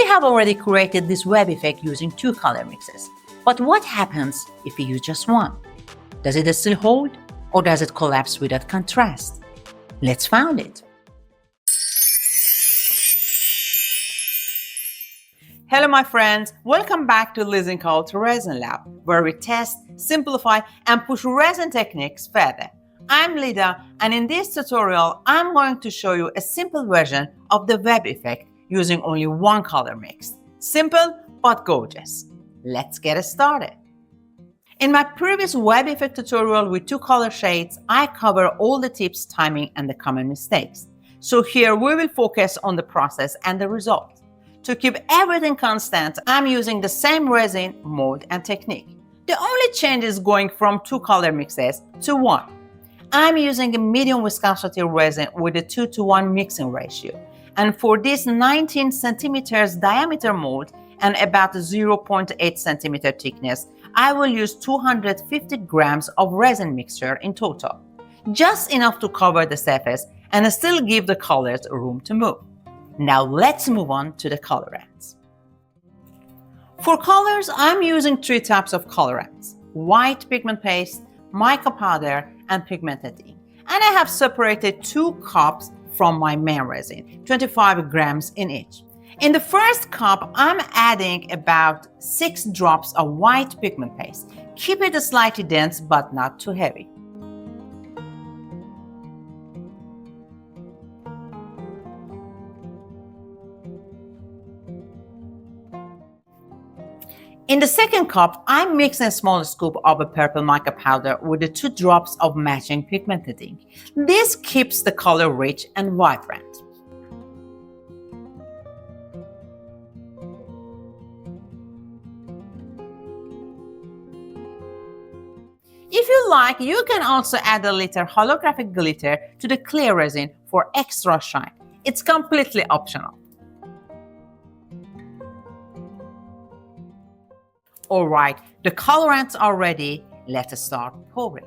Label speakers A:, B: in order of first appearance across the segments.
A: have already created this web effect using 2 color mixes. But what happens if you use just one? Does it still hold, or does it collapse without contrast? Let's find it. Hello my friends, welcome back to LisinCult Resin Lab, where we test, simplify and push resin techniques further. I'm Lida, and in this tutorial I'm going to show you a simple version of the web effect using only 1 color mix. Simple but gorgeous. Let's get started. In my previous web effect tutorial with 2 color shades, I cover all the tips, timing and the common mistakes. So here we will focus on the process and the result. To keep everything constant, I'm using the same resin, mode and technique. The only change is going from 2 color mixes to 1. I'm using a medium viscosity resin with a 2:1 mixing ratio. And for this 19 centimeters diameter mold and about 0.8 centimeter thickness, I will use 250 grams of resin mixture in total. Just enough to cover the surface and still give the colors room to move. Now let's move on to the colorants. For colors, I'm using 3 types of colorants: white pigment paste, mica powder, and pigmented ink. And I have separated 2 cups from my main resin, 25 grams in each. In the first cup, I'm adding about 6 drops of white pigment paste. Keep it slightly dense but not too heavy. In the second cup, I'm mixing a small scoop of a purple mica powder with the 2 drops of matching pigmented ink. This keeps the color rich and vibrant. If you like, you can also add a little holographic glitter to the clear resin for extra shine. It's completely optional. Alright, the colorants are ready. Let's start pouring.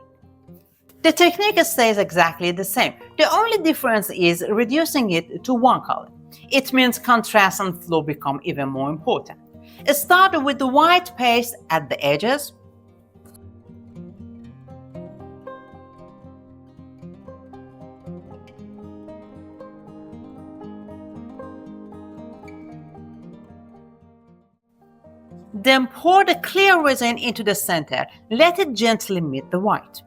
A: The technique stays exactly the same. The only difference is reducing it to 1 color. It means contrast and flow become even more important. Start with the white paste at the edges. Then pour the clear resin into the center. Let it gently meet the white.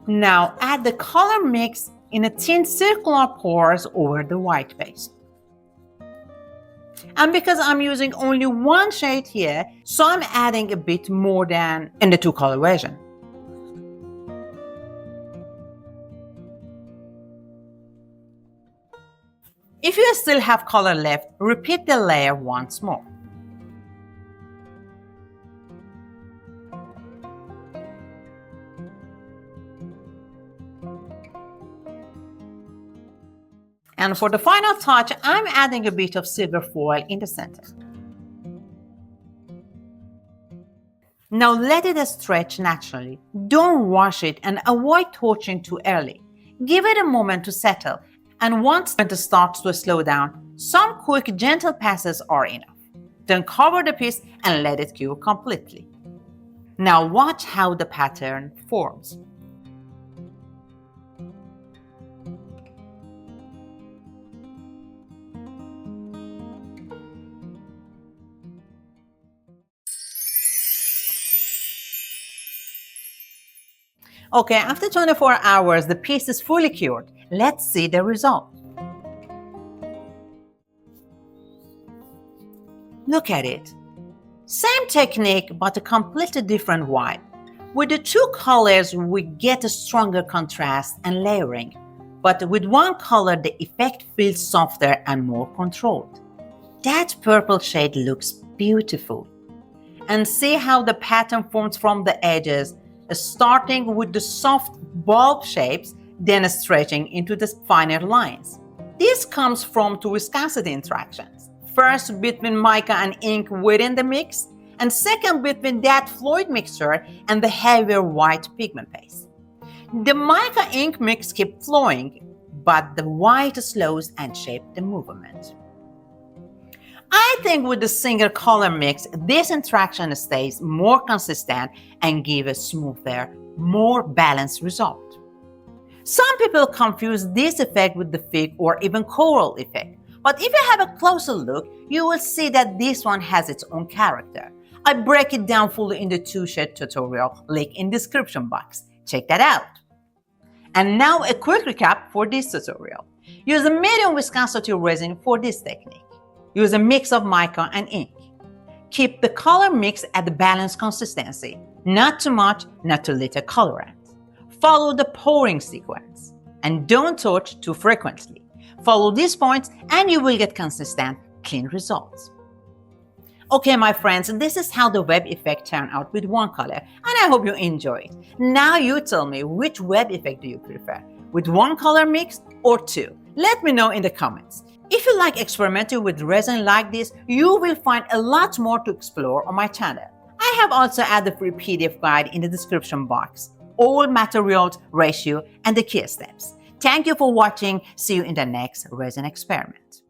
A: Now add the color mix in a thin circular pores over the white paste. And because I'm using only 1 shade here, so I'm adding a bit more than in the 2 color version. If you still have color left, repeat the layer once more. And for the final touch, I'm adding a bit of silver foil in the center. Now let it stretch naturally. Don't rush it and avoid torching too early. Give it a moment to settle. And once it starts to slow down, some quick gentle passes are enough. Then cover the piece and let it cure completely. Now watch how the pattern forms. Okay, after 24 hours, the piece is fully cured. Let's see the result. Look at it. Same technique, but a completely different vibe. With the 2 colors, we get a stronger contrast and layering. But with 1 color, the effect feels softer and more controlled. That purple shade looks beautiful. And see how the pattern forms from the edges, starting with the soft bulb shapes, then stretching into the finer lines. This comes from 2 viscosity interactions. First between mica and ink within the mix, and second between that fluid mixture and the heavier white pigment paste. The mica ink mix keeps flowing, but the white slows and shapes the movement. I think with the single color mix, this interaction stays more consistent and gives a smoother, more balanced result. Some people confuse this effect with the fig or even coral effect, but if you have a closer look, you will see that this one has its own character. I break it down fully in the two-shade tutorial, link in description box. Check that out. And now a quick recap for this tutorial. Use a medium viscosity resin for this technique. Use a mix of mica and ink. Keep the color mix at the balanced consistency, not too much, not too little colorant. Follow the pouring sequence and don't touch too frequently. Follow these points and you will get consistent, clean results. Okay, my friends, this is how the web effect turned out with one color, and I hope you enjoy it. Now you tell me, which web effect do you prefer? With one color mix or two? Let me know in the comments. If you like experimenting with resin like this, you will find a lot more to explore on my channel. I have also added a free PDF guide in the description box. All materials, ratio, and the key steps. Thank you for watching. See you in the next resin experiment.